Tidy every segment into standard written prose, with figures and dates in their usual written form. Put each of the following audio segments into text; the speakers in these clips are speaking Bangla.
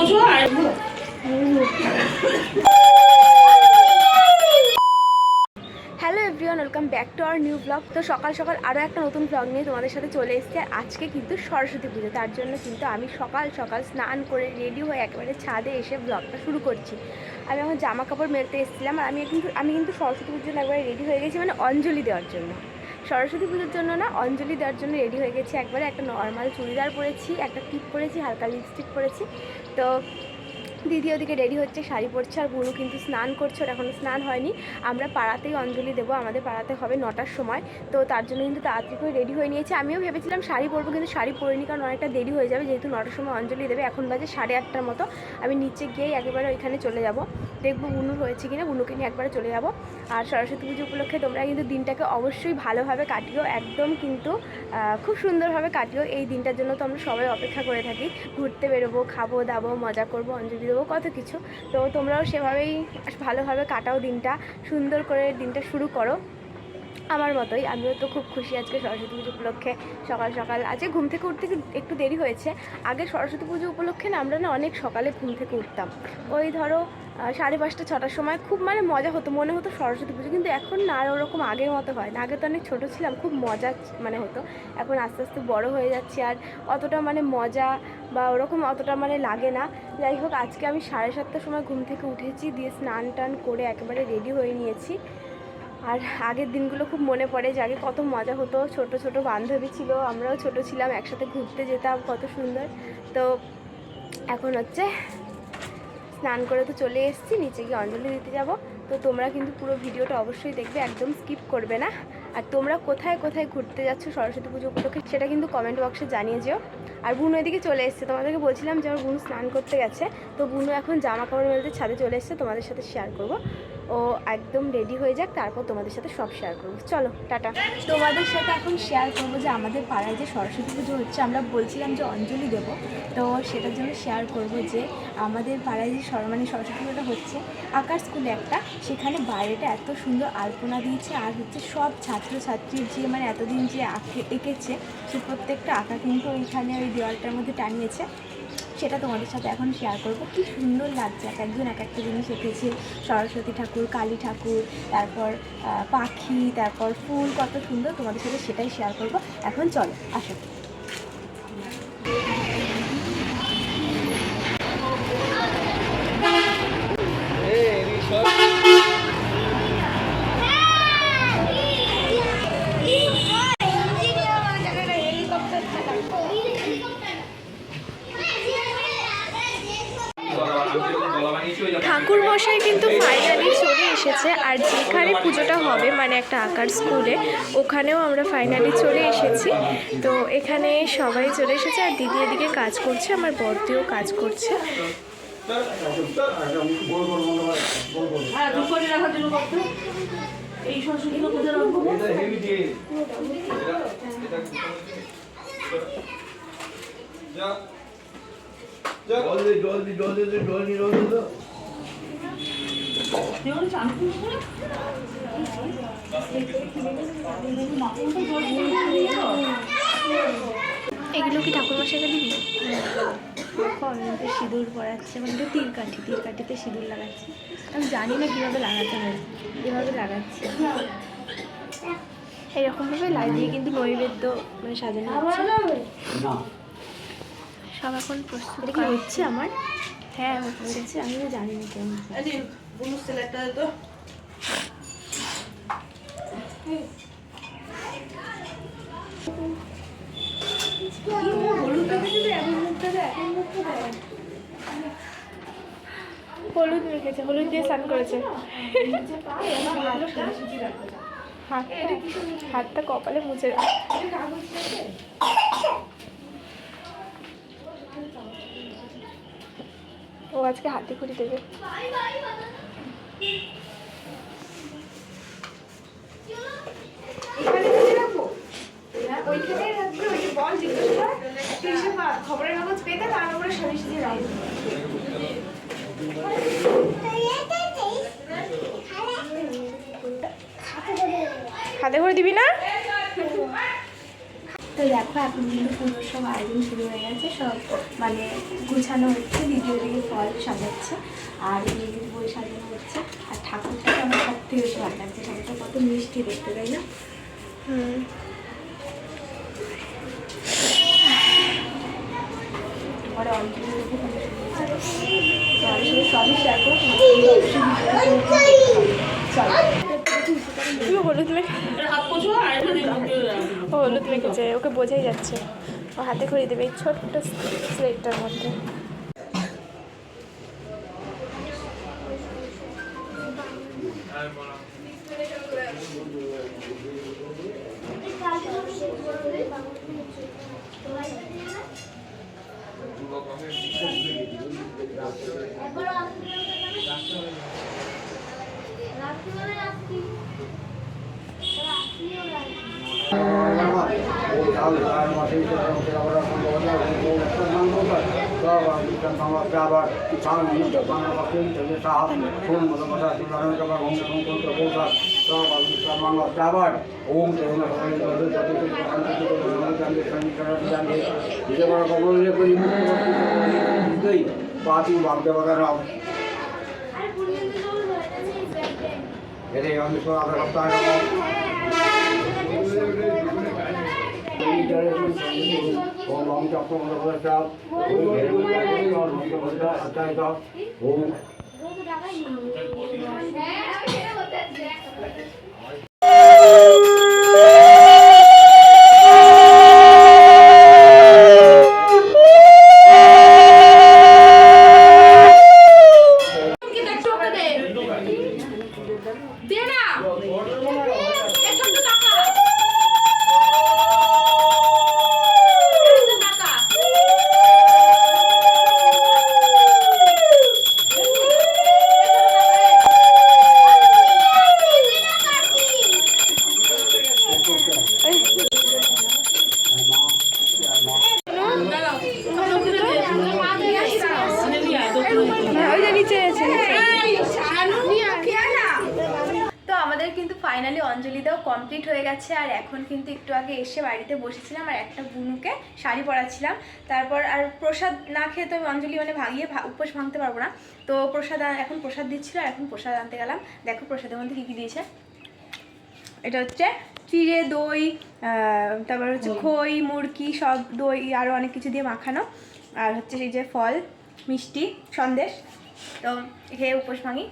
Hello everyone, welcome back to our new blog. তো সকাল সকাল আরও একটা নতুন ব্লগ নিয়ে তোমাদের সাথে চলে এসেছি। আজকে কিন্তু সরস্বতী পুজো, তার জন্য কিন্তু আমি সকাল সকাল স্নান করে রেডি হয়ে একেবারে ছাদে এসে ব্লগটা শুরু করছি। আমি এখন জামা কাপড় মেলতে এসেছিলাম, আর আমি কিন্তু সরস্বতী পুজোর জন্য একবারে রেডি হয়ে গেছি, মানে অঞ্জলি দেওয়ার জন্য। সরস্বতী পুজোর জন্য না, অঞ্জলি দেওয়ার জন্য রেডি হয়ে গেছি একবারে। একটা নর্মাল চুড়িদার পরেছি, একটা টিপ পরেছি, হালকা লিপস্টিক পরেছি। তো দিদি ওদিকে রেডি হচ্ছে, শাড়ি পরছে, আর বুনু কিন্তু স্নান করছে, ওর এখনও স্নান হয়নি। আমরা পাড়াতেই অঞ্জলি দেবো, আমাদের পাড়াতে হবে 9টার সময়। তো তার জন্য কিন্তু তাড়াতাড়ি করে রেডি হয়ে নিয়েছি। আমিও ভেবেছিলাম শাড়ি পরবো, কিন্তু শাড়ি পরিনি, কারণ অনেকটা দেরি হয়ে যাবে, যেহেতু 9টার সময় অঞ্জলি দেবে। এখন বাজে 8:30টার মতো। আমি নিচে গিয়েই একেবারে ওইখানে চলে যাব, দেখবো বুনুর হয়েছে কিনা, বুনুকে নিয়ে একবারে চলে যাব। আর সরস্বতী পুজো উপলক্ষে তোমরা কিন্তু দিনটাকে অবশ্যই ভালোভাবে কাটিও, একদম কিন্তু খুব সুন্দরভাবে কাটিও। এই দিনটার জন্য তো আমরা সবাই অপেক্ষা করে থাকি। ঘুরতে বেরোবো, খাবো দাবো, মজা করবো, অঞ্জলি দেবো, কত কিছু। তো তোমরাও সেভাবেই ভালোভাবে কাটাও দিনটা, সুন্দর করে দিনটা শুরু করো আমার মতোই। আমিও তো খুব খুশি আজকে সরস্বতী পুজো উপলক্ষে। সকাল সকাল আজকে ঘুম থেকে উঠতে একটু দেরি হয়েছে। আগে সরস্বতী পুজো উপলক্ষে না আমরা না অনেক সকালে ঘুম থেকে উঠতাম, ওই ধরো 5:30 6টার সময়। খুব মানে মজা হতো, মনে হতো সরস্বতী পুজো। কিন্তু এখন না আর ওরকম আগের মতো হয় না। আগে তো অনেক ছোটো ছিলাম, খুব মজা মানে হতো। এখন আস্তে আস্তে বড় হয়ে যাচ্ছি, আর অতটা মানে মজা বা ওরকম অতটা মানে লাগে না। যাই হোক, আজকে আমি 7:30টার সময় ঘুম থেকে উঠেছি, দিয়ে স্নান টান করে একেবারে রেডি হয়ে নিয়েছি। আর আগের দিনগুলো খুব মনে পড়ে, যে আগে কত মজা হতো। ছোট ছোট বান্ধবী ছিল, আমরাও ছোট ছিলাম, একসাথে ঘুরতে যেতাম, কত সুন্দর। তো এখন হচ্ছে স্নান করে তো চলে এসেছি, নিচে গিয়ে অঞ্জলি দিতে যাব। তো তোমরা কিন্তু পুরো ভিডিওটা অবশ্যই দেখবে, একদম স্কিপ করবে না। আর তোমরা কোথায় কোথায় ঘুরতে যাচ্ছ সরস্বতী পুজো উপলক্ষে সেটা কিন্তু কমেন্ট বক্সে জানিয়ে যেও। আর বুনু এদিকে চলে এসছে, তোমাদেরকে বলছিলাম যে আমার বুনু স্নান করতে গেছে। তো বুনু এখন জামা কাপড় মেলতে ছাদে চলে এসছে, তোমাদের সাথে শেয়ার করব। ও একদম রেডি হয়ে যাক, তারপর তোমাদের সাথে সব শেয়ার করবো। চলো টাটা। তোমাদের সাথে এখন শেয়ার করবো যে আমাদের পাড়ায় যে সরস্বতী পুজো হচ্ছে, আমরা বলছিলাম যে অঞ্জলি দেব, তো সেটার জন্য শেয়ার করবো যে আমাদের পাড়ায় যে মানে সরস্বতী পুজোটা হচ্ছে, আঁকার স্কুলে একটা, সেখানে বাইরেটা এত সুন্দর আলপনা দিয়েছে। আর হচ্ছে সব ছাত্রছাত্রীর যে মানে এতদিন যে এঁকেছে, সে প্রত্যেকটা আঁকা কিন্তু ওইখানে ওই দেওয়ালটার মধ্যে টানিয়েছে। সেটা তোমাদের সাথে এখন শেয়ার করবো। কি সুন্দর লাগছে, এক একজন এক একটা জিনিস এঁকেছে। সরস্বতী ঠাকুর, কালী ঠাকুর, তারপর পাখি, তারপর ফুল, কত সুন্দর। তোমাদের সাথে সেটাই শেয়ার করবো। এখন চলো আসো। ঠাকুর মশাই কিন্তু ফাইনালি চলে এসেছে, আর যেখানে পুজোটা হবে মানে একটা আঁকার স্কুলে, ওখানেও আমরা ফাইনালি চলে এসেছি। তো এখানে সবাই চলে এসেছে, আর দিদি এদিকে কাজ করছে, আমার বড়দিও কাজ করছে। এগুলো কি ঠাকুরমশাইকে দিবি? সিঁদুর পরাচ্ছে, মানে তীর কাঠিতে সিঁদুর লাগাচ্ছে। আমি জানি না কীভাবে লাগাতে হয়, এভাবে লাগাচ্ছি। এরকমভাবে লাগিয়ে কিন্তু নৈবেদ্য মানে সাজানো হচ্ছে। সব এখন প্রস্তুত করা হচ্ছে আমার। হ্যাঁ হচ্ছে, আমিও জানি না কেমন। হলুদ রেখেছে, হলুদ দিয়ে স্নান করেছে। হাতটা কপালে মুছে। ও আজকে হাতি খুঁড়ি দেবে। খবরের কাগজ পেতে তার উপরে সরিষ দিয়ে রাখবো। হাতে করে দিবি না? তো দেখো এখন কিন্তু পুজোর সব আয়োজন শুরু হয়ে গেছে, সব মানে গুছানো হচ্ছে, দিদি ওদিকে ফল সাজাচ্ছে আর এদিকে বই সাজানো হচ্ছে। আর ঠাকুরটাকে আমার সব থেকে বেশি ভালো লাগছে, ঠাকুরটা কত মিষ্টি দেখতে, তাই না? পরে অঞ্জলি সবই শেয়ার করবো। হলুদ হলুদ মেখেছে, ওকে বোঝাই যাচ্ছে। ও হাতে খড়ি দেবে এই ছোট্ট স্লেটটার মধ্যে। ফাইনালি অঞ্জলি দাও কমপ্লিট হয়ে গেছে। আর এখন কিন্তু একটু আগে এসে বাড়িতে বসেছিলাম আর একটা বুনুকে শাড়ি পরাচ্ছিলাম। তারপর আর প্রসাদ না খেয়ে তো অঞ্জলি মানে ভাঙিয়ে উপোস ভাঙতে পারবো না, তো এখন প্রসাদ দিচ্ছিল আর এখন প্রসাদ আনতে গেলাম। দেখো প্রসাদের মধ্যে কী কী দিয়েছে। এটা হচ্ছে চিড়ে, দই, তারপর হচ্ছে খই, মুরকি, সব দই আরও অনেক কিছু দিয়ে মাখানো, আর হচ্ছে সেই যে ফল, মিষ্টি, সন্দেশ। তো খেয়ে উপোস ভাঙি।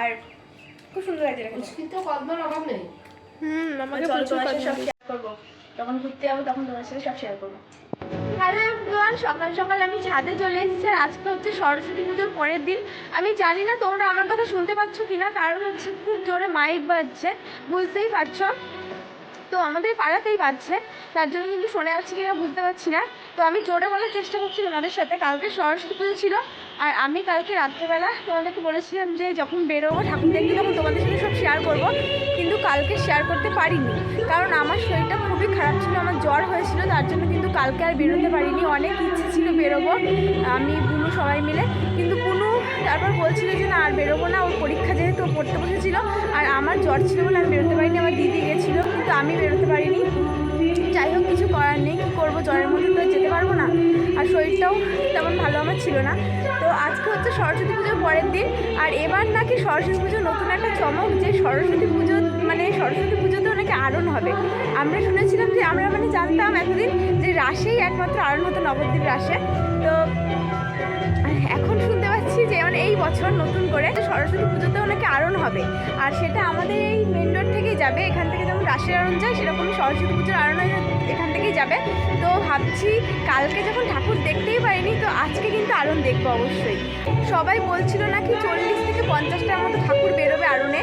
আর খুব সুন্দর লাগছে, কিন্তু কদমার অভাব নেই। আমাকে সব শেয়ার করবো, যখন ঘুরতে যাবো তখন তোমার সাথে সব শেয়ার করবো। হ্যালো এভরিওয়ান, সকাল সকাল আমি ছাদে চলে এসেছি। আজকে হচ্ছে সরস্বতী পুজোর পরের দিন। আমি জানি না তোমরা আমার কথা শুনতে পাচ্ছ কিনা, কারণ হচ্ছে খুব জোরে মাইক বাজছে, বুঝতেই পারছো। তো আমাদের পাড়াতেই বাজছে, তার জন্য কিন্তু শোনা যাচ্ছে কিনা বুঝতে পারছি না। তো আমি জোরে বলার চেষ্টা করছি তোমাদের সাথে। কালকে সরস্বতী পুজো ছিল আর আমি কালকে রাত্রেবেলা তোমাদেরকে বলেছিলাম যে যখন বেরোবো ঠাকুর দেখতে তখন তোমাদের সাথে সব শেয়ার করব, কিন্তু কালকে শেয়ার করতে পারিনি কারণ আমার শরীরটা খুবই খারাপ ছিল, আমার জ্বর হয়েছিল, তার জন্য কিন্তু কালকে আর বেরোতে পারিনি। অনেক ইচ্ছে ছিল বেরোবো, আমি বুনু সবাই মিলে, কিন্তু বুনু তারপর বলছিল যে না আর বেরোবো না, ওর পরীক্ষা যেহেতু পড়তে বসেছিল আর আমার জ্বর ছিল বলে আমি বেরোতে পারিনি। আমার দিদি গেছিলো কিন্তু আমি বেরোতে পারিনি। যাই হোক, কিছু করার নেই, কী করবো, জ্বরের মধ্যে তো যেতে পারবো না, আর শরীরটাও তেমন ভালো আমার ছিল না। তো আজকে হচ্ছে সরস্বতী পুজোর পরের দিন, আর এবার নাকি সরস্বতী পুজোর নতুন একটা চমক, যে সরস্বতী পুজো মানে সরস্বতী পুজোতেও নাকি আরণ হবে। আমরা শুনেছিলাম যে আমরা মানে জানতাম এতদিন যে রাসেই একমাত্র আরণ হতো, নবদ্বীপ রাসে। তো এখন শুনতে পাচ্ছি যে মানে এই বছর নতুন করে সরস্বতী পুজোতেও নাকি আরণ হবে, আর সেটা আমাদের এই মেন রোড থেকেই যাবে। এখান থেকে যেমন রাসের আরণ যায় সেরকমই সরস্বতী পুজোর আরণ এখান থেকেই যাবে। তো ভাবছি কালকে যখন ঠাকুর দেখতেই পারিনি, তো আজকে কিন্তু আরণ দেখবো অবশ্যই। সবাই বলছিল নাকি 40 থেকে 50টার মতো ঠাকুর বেরোবে আরণে,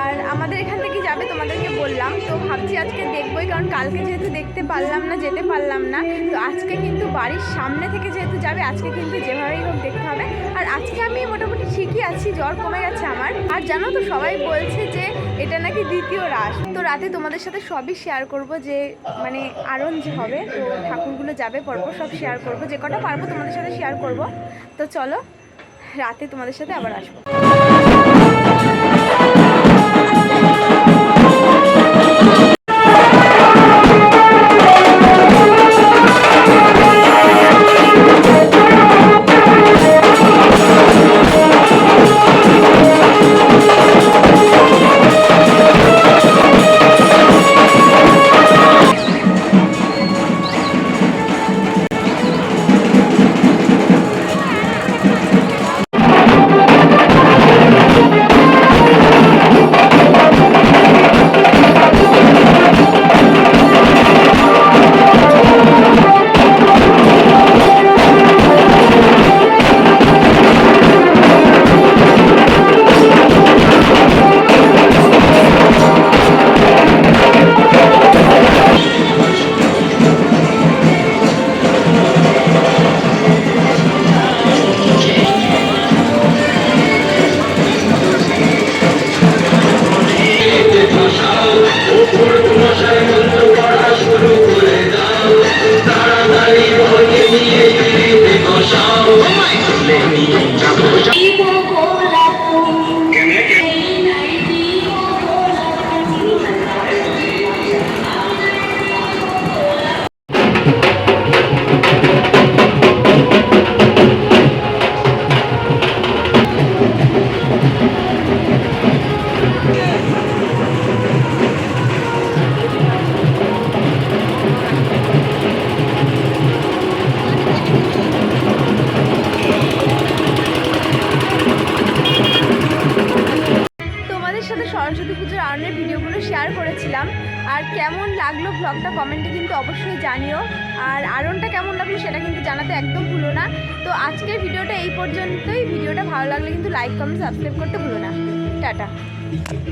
আর আমাদের এখান থেকে যাবে, তোমাদেরকে বললাম। তো ভাবছি আজকে দেখবোই, কারণ কালকে যেহেতু দেখতে পারলাম না, যেতে পারলাম না, তো আজকে কিন্তু বাড়ির সামনে থেকে যেহেতু যাবে, আজকে কিন্তু যেভাবেই হোক দেখতে হবে। আর আজকে আমি মোটামুটি ঠিকই আছি, জ্বর কমে গেছে আমার। আর জানো তো সবাই বলছে যে এটা নাকি দ্বিতীয় রাস। তো রাতে তোমাদের সাথে সবই শেয়ার করব, যে মানে আরণ যে হবে, তো ঠাকুরগুলো যাবে পরপর সব শেয়ার করব, যে কটা পারবো তোমাদের সাথে শেয়ার করব। তো চলো রাতে তোমাদের সাথে আবার আসবো। ধরনের ভিডিওগুলো শেয়ার করেছিলাম। আর কেমন লাগলো ব্লগটা কমেন্টে কিন্তু অবশ্যই জানিও, আর আয়রনটা কেমন লাগলো সেটা কিন্তু জানাতে একদম ভুলো না। তো আজকের ভিডিওটা এই পর্যন্তই। ভিডিওটা ভালো লাগলে কিন্তু লাইক কমেন্ট সাবস্ক্রাইব করতে ভুলো না। টাটা।